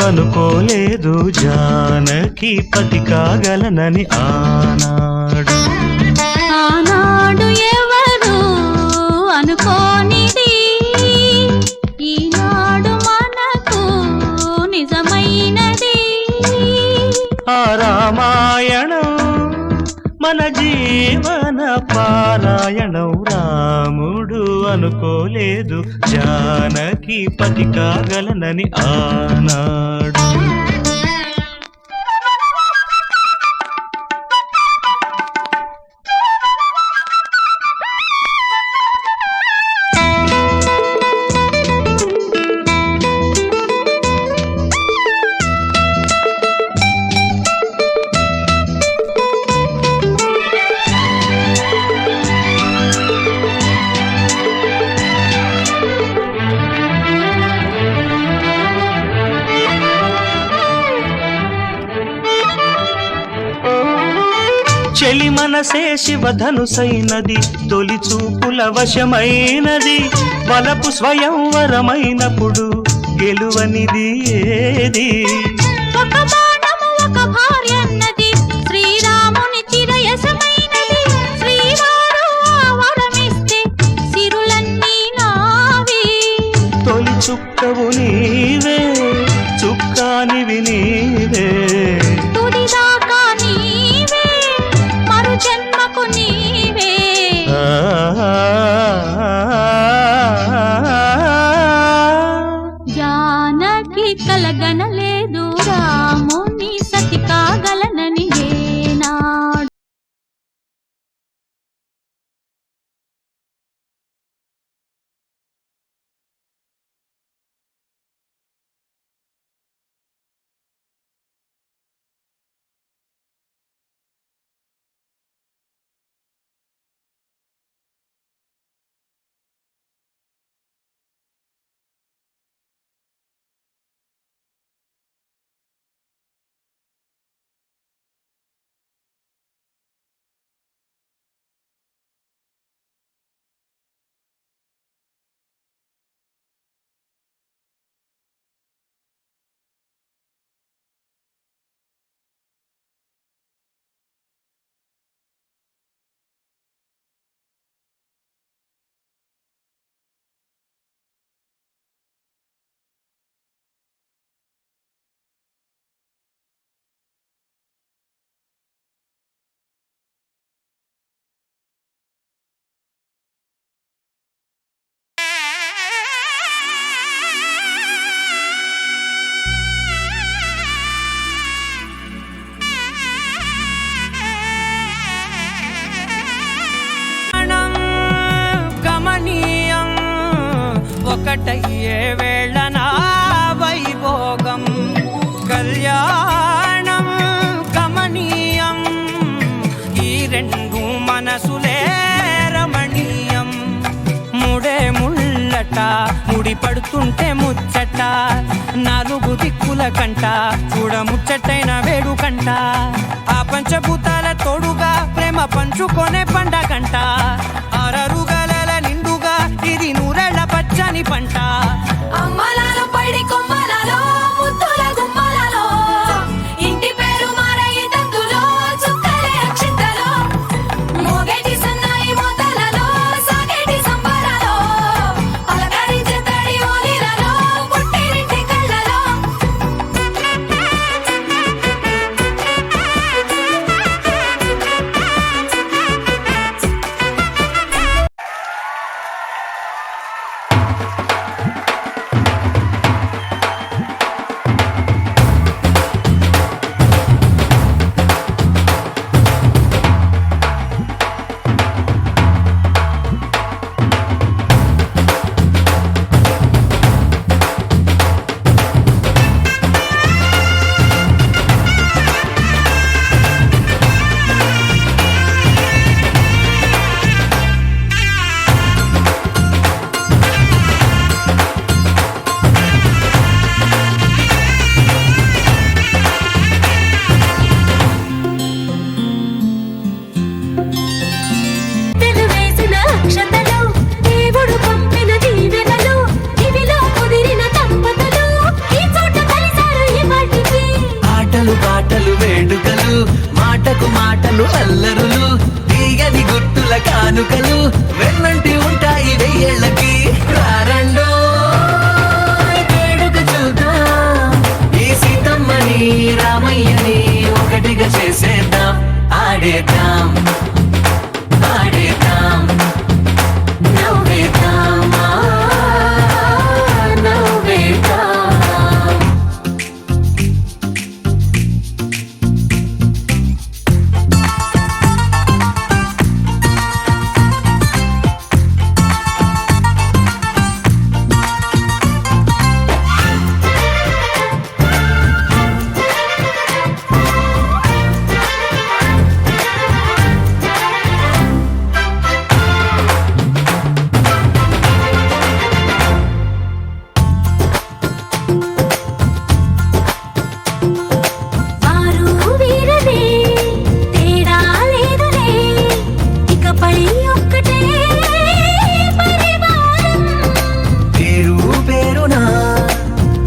అనుకోలేదు జానకి పతి కాగలనని ఆనాడు ఎవరు అనుకోనిది ఈనాడు మనకు నిజమైనది. ఆ రామాయణం మన జీవన పారాయణం. రాముడు అనుకోలేదు జానకి పతి కాగలనని ఆనాడు. చెలి మనసే శివధనుసైనది, తొలి చూపుల వశమైనది. వలపు స్వయంవరమైనప్పుడు గెలువనిది ఏది? ఒక బాణము ఒక భార్యన్నది, శ్రీరాముని చిరయసమైనది. శ్రీవారు వరమిస్తే సిరులన్నీ నావి. తొలి చుక్కవు నీవే, చుక్కానివి నీవే. తుదిదాకా నీవే, మరు జన్మకు నీవే. జానకి కలగనలేదు రాముని సతి కాగలనని ఏనాడు. ఒకటయ్యే వేళ నా వైభోగం కళ్యాణం గమనీయం. ఈ రెండు మనసులే రమణీయం. ముడే ముళ్ళట ముడి పడుతుంటే ముచ్చట, నాలుగు దిక్కుల కంట చూడ ముచ్చటైన వేడుకంట. ఆ పంచభూతాల తోడుగా ప్రేమ పంచుకొనే పండగంట. ఆరరుగల నిండుగా ఇది నూరెళ్ళ పచ్చని పంట. అమ్మలాలో పడి కొమ్మలలో ముద్దుల గుమ్మలలో ఇంటి పేరు మారయి తందులో చుక్కలే అక్షింతలో మోగేటి సన్నాయి మోతలలో సాగేటి సంబరాలో అలకరించే తడి ఓలిలలో పుట్టినింటి కళ్ళలో. మాటకు మాటలు అల్లరులు తీయని గుర్తుల కానుకలు వెన్నంటి ఉంటాయి వెయ్యేళ్ళకి రారండో వేడుక చూద్దాం ఈ సీతమ్మని రామయ్యని ఒకటిగా చేసేద్దాం ఆడేద్దాం ఆడేద్దాం నవ్వేద్దాం నవ్వేద్దాం వారు వీరలే తేడా లేదులే ఇకపై ఒక్కటే పరివారం పేరు పేరునా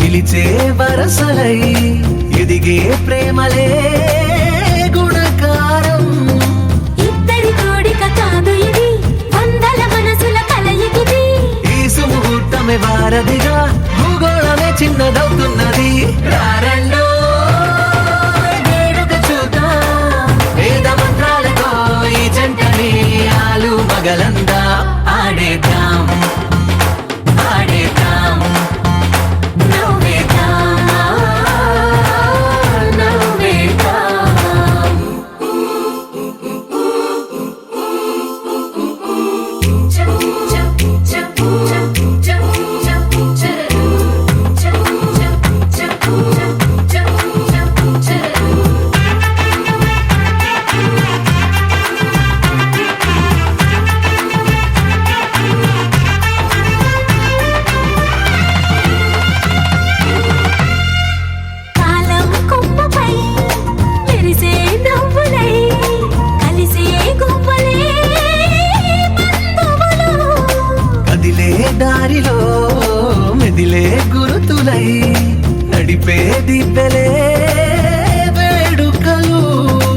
పిలిచే వరసలై ఎదిగే ప్రేమలే గుణకారం ఇద్దరి కోడిక కాదు ఇది వందల మనసుల కలయికిది ఈ సుముహూర్తమే వారధిగా భూగోళమే చిన్నదవుతున్నది రారండో వేడుక చూద్దాం వేద మంత్రాలతో ఈ జంటని ఆలు మగలందా ఆడేద్దాం ఆడేద్దాం నవ్వేద్దాం నవ్వేద్దాం కాలం కొమ్మపై మెరిసే నవ్వులై కలిసే గువ్వలే బంధువులు కదిలే దారిలో మెదిలే గురుతులై నడిపే దిబ్బెలే